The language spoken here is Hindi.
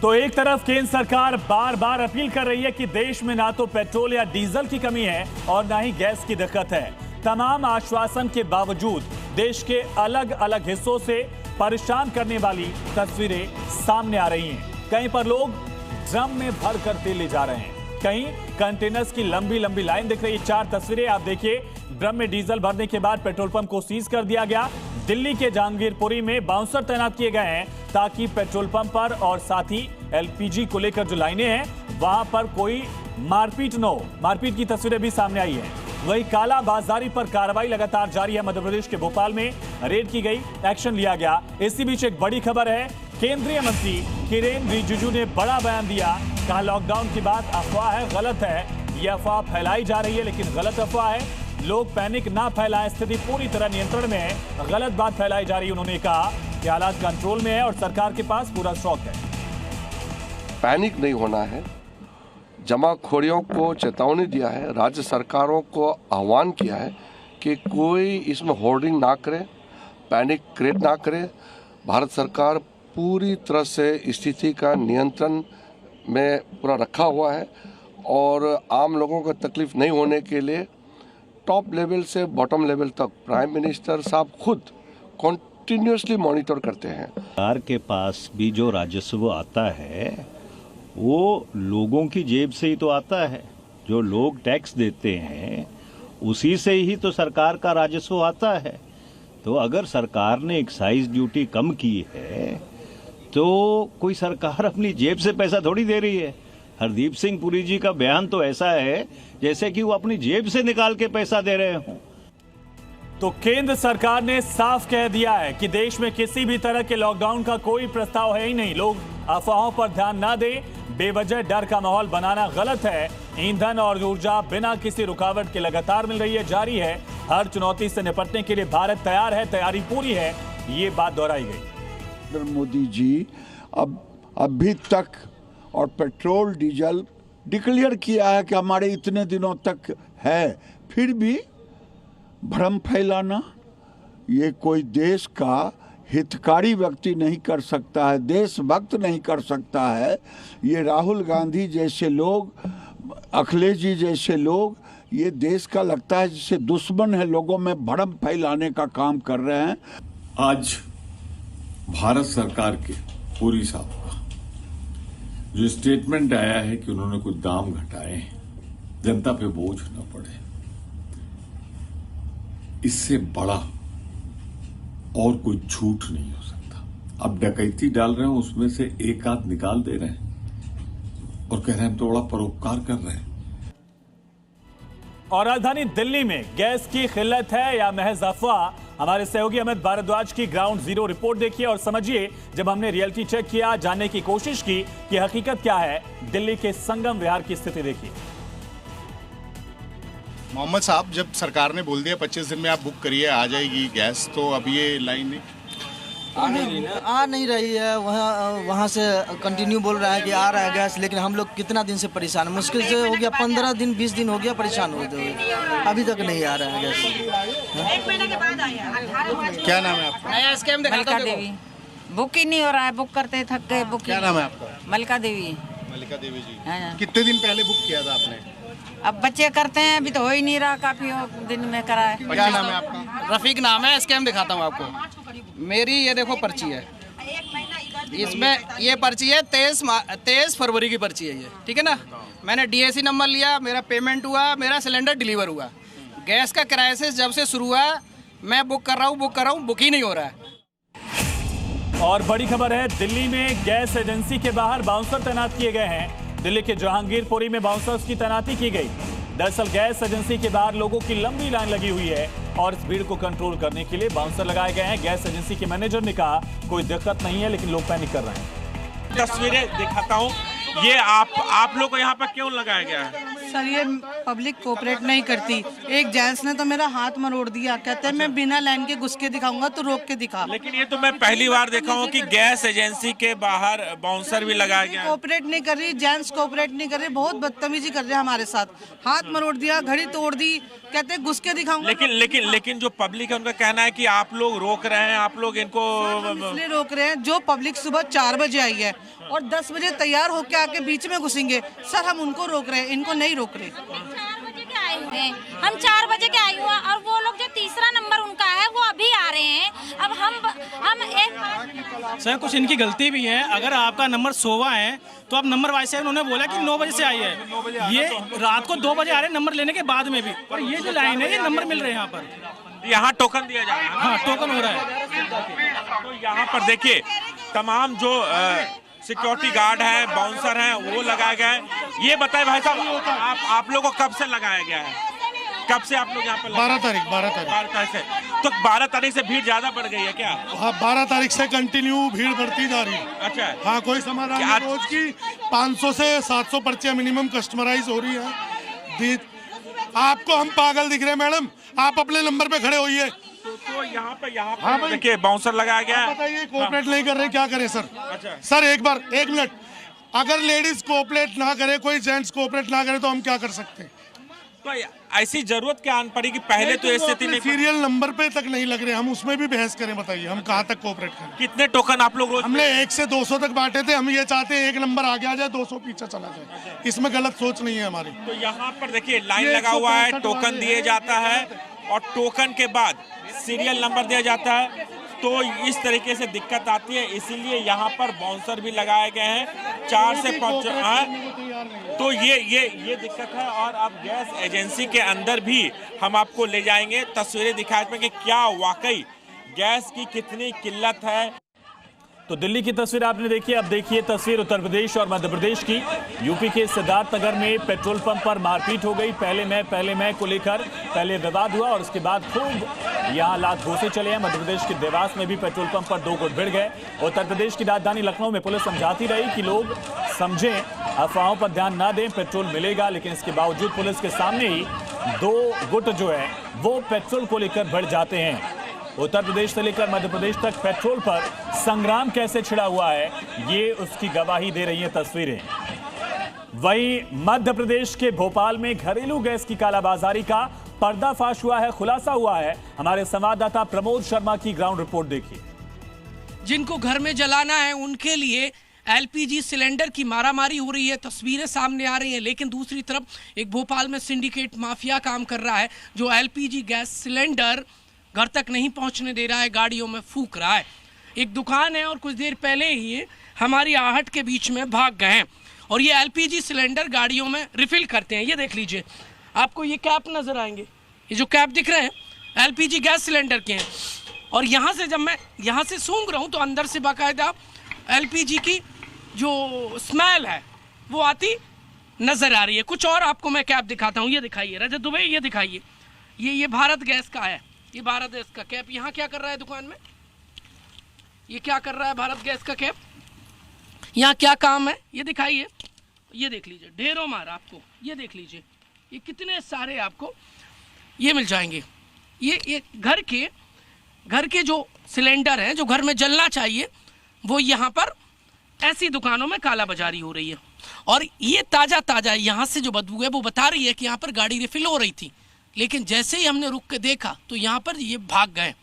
तो एक तरफ केंद्र सरकार बार बार अपील कर रही है कि देश में ना तो पेट्रोल या डीजल की कमी है और ना ही गैस की दिक्कत है। तमाम आश्वासन के बावजूद देश के अलग अलग हिस्सों से परेशान करने वाली तस्वीरें सामने आ रही हैं। कहीं पर लोग ड्रम में भर कर तेल ले जा रहे हैं, कहीं कंटेनर्स की लंबी लंबी लाइन दिख रही है। 4 तस्वीरें आप देखिए। ड्रम में डीजल भरने के बाद पेट्रोल पंप को सीज कर दिया गया। दिल्ली के जहांगीरपुरी में बाउंसर तैनात किए गए हैं ताकि पेट्रोल पंप पर और साथ ही एलपीजी को लेकर जो लाइनें हैं वहां पर कोई मारपीट न हो। मारपीट की तस्वीरें भी सामने आई हैं। वही काला बाजारी पर कार्रवाई लगातार जारी है। मध्य प्रदेश के भोपाल में रेड की गई, एक्शन लिया गया। इसी बीच एक बड़ी खबर है, केंद्रीय मंत्री किरेन रिजिजू ने बड़ा बयान दिया। कहा लॉकडाउन की बात अफवाह है, गलत है। यह अफवाह फैलाई जा रही है लेकिन गलत अफवाह है। लोग पैनिक ना फैलाएं, स्थिति पूरी तरह नियंत्रण में है। गलत बात फैलाई जा रही है। उन्होंने कहा कि हालात कंट्रोल में है और सरकार के पास पूरा स्टॉक है। पैनिक नहीं होना है। जमाखोरियों को चेतावनी दिया है, राज्य सरकारों को आह्वान किया है कि कोई इसमें होर्डिंग ना करे, पैनिक क्रिएट ना करे। भारत सरकार पूरी तरह से स्थिति का नियंत्रण में पूरा रखा हुआ है और आम लोगों को तकलीफ नहीं होने के लिए टॉप लेवल से बॉटम लेवल तक प्राइम मिनिस्टर साहब खुद कंटिन्यूअसली मॉनिटर करते हैं। सरकार के पास भी जो राजस्व आता है वो लोगों की जेब से ही तो आता है। जो लोग टैक्स देते हैं उसी से ही तो सरकार का राजस्व आता है। तो अगर सरकार ने एक्साइज ड्यूटी कम की है तो कोई सरकार अपनी जेब से पैसा थोड़ी दे रही है। हरदीप सिंह पुरी जी का बयान तो ऐसा है जैसे कि वो अपनी जेब से निकाल के पैसा दे रहे हों। तो केंद्र सरकार ने साफ कह दिया है कि देश में किसी भी तरह के लॉकडाउन का कोई प्रस्ताव है ही नहीं। लोग अफवाहों पर ध्यान ना दें, बेवजह डर का माहौल बनाना गलत है। ईंधन और ऊर्जा बिना किसी रुकावट के लगातार मिल रही है, जारी है। हर चुनौती से निपटने के लिए भारत तैयार है, तैयारी पूरी है, ये बात दोहराई गई। मोदी जी अभी तक और पेट्रोल डीजल डिक्लेयर किया है कि हमारे इतने दिनों तक है, फिर भी भ्रम फैलाना ये कोई देश का हितकारी व्यक्ति नहीं कर सकता है, देशभक्त नहीं कर सकता है। ये राहुल गांधी जैसे लोग, अखिलेश जी जैसे लोग ये देश का लगता है जिसे दुश्मन है, लोगों में भ्रम फैलाने का काम कर रहे हैं। आज भारत सरकार के पुरी साहब का जो स्टेटमेंट आया है कि उन्होंने कुछ दाम घटाए हैं, जनता पे बोझ न पड़े, इससे बड़ा और कोई झूठ नहीं हो सकता। अब डकैती डाल रहे हैं, उसमें से एक आध निकाल दे रहे हैं और कह रहे हैं हम तो बड़ा परोपकार कर रहे हैं। और राजधानी दिल्ली में गैस की किल्लत है या महज अफवाह? हमारे सहयोगी अमित भारद्वाज की ग्राउंड जीरो रिपोर्ट देखिए और समझिए। जब हमने रियलिटी चेक किया, जानने की कोशिश की कि हकीकत क्या है, दिल्ली के संगम विहार की स्थिति देखिए। मोहम्मद साहब, जब सरकार ने बोल दिया 25 दिन में आप बुक करिए आ जाएगी गैस, तो अब ये लाइन आ नहीं रही है। वहाँ से कंटिन्यू बोल रहा है कि आ रहा है गैस, लेकिन हम लोग कितना दिन से परेशान, मुश्किल से हो गया 15 दिन 20 दिन हो गया परेशान हो गए, अभी तक नहीं आ रहा है गैस। 1 महीने के बाद आया। क्या नाम है आपका? नया स्कीम मलिका देवी। बुक ही नहीं हो रहा है, बुक करते थक गए। बुक क्या नाम है आपका? मलिका देवी। मलिका देवी जी, हाँ। कितने दिन पहले बुक किया था आपने? अब बच्चे करते हैं, अभी तो हो ही नहीं रहा, काफी दिन में करा है। क्या नाम है आपका? रफीक नाम है। स्कैम दिखाता हूँ आपको। मेरी ये देखो पर्ची है, इसमें ये पर्ची है 23 फरवरी की पर्ची है ये, ठीक है ना। मैंने डीएसी नंबर लिया, मेरा पेमेंट हुआ, मेरा सिलेंडर डिलीवर हुआ। गैस का क्राइसिस जब से शुरू हुआ मैं बुक कर रहा हूँ, बुक ही नहीं हो रहा है। और बड़ी खबर है, दिल्ली में गैस एजेंसी के बाहर बाउंसर तैनात किए गए हैं। दिल्ली के जहांगीरपुरी में बाउंसर्स की तैनाती की गई। दरअसल गैस एजेंसी के बाहर लोगों की लंबी लाइन लगी हुई है और इस भीड़ को कंट्रोल करने के लिए बाउंसर लगाए गए हैं। गैस एजेंसी के मैनेजर ने कहा कोई दिक्कत नहीं है, लेकिन लोग पैनिक कर रहे हैं। तस्वीरें दिखाता हूँ, ये आप लोग को यहाँ पर क्यों लगाया गया है? सर ये पब्लिक कोऑपरेट नहीं करती। एक जेंट्स ने तो मेरा हाथ मरोड़ दिया, कहते हैं मैं बिना लाइन के घुस के दिखाऊंगा तो रोक के दिखा। लेकिन ये तो मैं पहली बार देखा हूँ कि गैस एजेंसी के बाहर बाउंसर भी लगाया गया। कोऑपरेट नहीं कर रही, जेंट्स कोऑपरेट नहीं कर रही, बहुत बदतमीजी कर रहे हैं हमारे साथ। हाथ मरोड़ दिया, घड़ी तोड़ दी, कहते हैं घुस के दिखाऊंगा। लेकिन जो पब्लिक है उनका कहना है कि आप लोग रोक रहे हैं, आप लोग इनको इसलिए रोक रहे हैं। जो पब्लिक सुबह 4 बजे आई है और 10 बजे तैयार होके आके बीच में घुसेंगे। सर हम उनको रोक रहे हैं, इनको नहीं रोक रहे। हम 4 बजे के आए हुए और वो लोग जो तीसरा नंबर उनका है वो अभी आ रहे हैं। अब हम एक सर कुछ इनकी गलती भी है। अगर आपका नंबर 16 है तो आप नंबर वाइज से उन्होंने बोला कि 9 बजे से आई है। ये रात को 2 बजे आ रहे हैं नंबर लेने के बाद में भी। और ये जो लाइन है ये नंबर मिल रहे हैं यहाँ पर। यहाँ टोकन दिया जा रहा है। हाँ टोकन हो रहा है। तो यहाँ पर देखिए तमाम जो सिक्योरिटी गार्ड है, बाउंसर हैं, वो लगाया गया है। ये बताए भाई साहब आप लोगों को कब से लगाया गया है? कब से आप लोग यहाँ पर? 12 तारीख से। तो 12 तारीख से भीड़ ज्यादा बढ़ गई है क्या? हाँ 12 तारीख से कंटिन्यू भीड़ बढ़ती जा रही है। अच्छा हाँ कोई समाधान नहीं। रोज की 500 से 700 पर्चियां मिनिमम कस्टमराइज हो रही है। आपको हम पागल दिख रहे हैं मैडम? आप अपने नंबर पे खड़े होइए। तो यहाँ पे देखिए बाउंसर लगाया गया है। बताइए कोऑपरेट नहीं कर रहे, क्या करें सर? अच्छा सर एक मिनट, अगर लेडीज कोऑपरेट ना करे, कोई जेंट्स कोऑपरेट ना करे तो हम क्या कर सकते हैं? तो ऐसी जरूरत क्या आन पड़ी कि पहले तो स्थिति में सीरियल नंबर पे तक नहीं लग रहे, हम उसमें भी बहस करें? बताइए हम कहाँ तक कोऑपरेट करें? कितने टोकन आप लोग रोज? हमने 1 से 200 तक बांटे थे। हम ये चाहते हैं 1 नंबर आगे आ जाए, 200 पीछे चला जाए। इसमें गलत सोच नहीं है हमारी। तो यहाँ पर देखिए लाइन लगा हुआ है, टोकन दिए जाता है और टोकन के बाद सीरियल नंबर दिया जाता है। तो इस तरीके से दिक्कत आती है, इसीलिए यहाँ पर बाउंसर भी लगाए गए हैं 4 से 5। तो ये दिक्कत है। और अब गैस एजेंसी के अंदर भी हम आपको ले जाएंगे, तस्वीरें दिखाएं कि क्या वाकई गैस की कितनी किल्लत है। तो दिल्ली की तस्वीर आपने देखी, अब देखिए तस्वीर उत्तर प्रदेश और मध्य प्रदेश की। यूपी के सिद्धार्थनगर में पेट्रोल पंप पर मारपीट हो गई। पहले मैं को लेकर पहले विवाद हुआ और उसके बाद खूब यहाँ लात घोंसे चले हैं। मध्य प्रदेश के देवास में भी पेट्रोल पंप पर 2 गुट भिड़ गए। उत्तर प्रदेश की राजधानी लखनऊ में पुलिस समझाती रही कि लोग समझें, अफवाहों पर ध्यान ना दें, पेट्रोल मिलेगा। लेकिन इसके बावजूद पुलिस के सामने ही 2 गुट जो है वो पेट्रोल को लेकर भिड़ जाते हैं। उत्तर प्रदेश से लेकर मध्य प्रदेश तक पेट्रोल पर संग्राम कैसे छिड़ा हुआ है, ये उसकी गवाही दे रही हैं तस्वीरें। वहीं मध्य प्रदेश के भोपाल में घरेलू गैस की कालाबाजारी का पर्दाफाश हुआ है, खुलासा हुआ है। हमारे संवाददाता प्रमोद शर्मा की ग्राउंड रिपोर्ट देखिए। जिनको घर में जलाना है उनके लिए एलपीजी सिलेंडर की मारामारी हो रही है, तस्वीरें सामने आ रही हैं। लेकिन दूसरी तरफ एक भोपाल में सिंडिकेट माफिया काम कर रहा है जो एलपीजी गैस सिलेंडर घर तक नहीं पहुंचने दे रहा है, गाड़ियों में फूंक रहा है। एक दुकान है और कुछ देर पहले ही हमारी आहट के बीच में भाग गए हैं और ये एलपीजी सिलेंडर गाड़ियों में रिफिल करते हैं। ये देख लीजिए, आपको ये कैप नजर आएंगे, ये जो कैप दिख रहे हैं एलपीजी गैस सिलेंडर के हैं। और यहाँ से जब मैं यहाँ से सूंघ रहा हूँ तो अंदर से बाकायदा एलपीजी की जो स्मेल है वो आती नजर आ रही है। कुछ और आपको मैं कैप दिखाता हूँ, ये दिखाइए रजत दुबे, ये दिखाइए, ये भारत गैस का है, ये भारत गैस का कैप। यहाँ क्या कर रहा है दुकान में, ये क्या कर रहा है भारत गैस का कैप, यहाँ क्या काम है ये दिखाइए। ये देख लीजिए, ढेरों मार आपको, ये देख लीजिए, ये कितने सारे आपको ये मिल जाएंगे। ये घर के जो सिलेंडर हैं जो घर में जलना चाहिए वो यहाँ पर ऐसी दुकानों में काला बाजारी हो रही है। और ये ताज़ा यहाँ से जो बदबू है वो बता रही है कि यहाँ पर गाड़ी रिफिल हो रही थी, लेकिन जैसे ही हमने रुक के देखा तो यहाँ पर ये भाग गए।